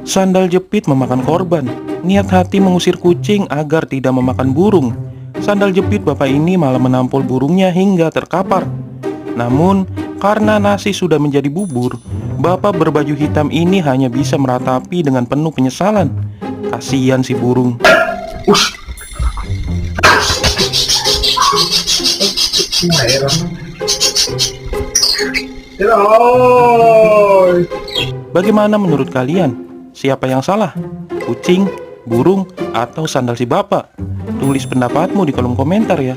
Sandal jepit memakan korban. Niat hati mengusir kucing agar tidak memakan burung. Sandal jepit bapak ini malah menampol burungnya hingga terkapar. Namun, karena nasi sudah menjadi bubur, bapak berbaju hitam ini hanya bisa meratapi dengan penuh penyesalan. Kasihan si burung. Bagaimana menurut kalian? Siapa yang salah? Kucing, burung, atau sandal si bapak? Tulis pendapatmu di kolom komentar ya.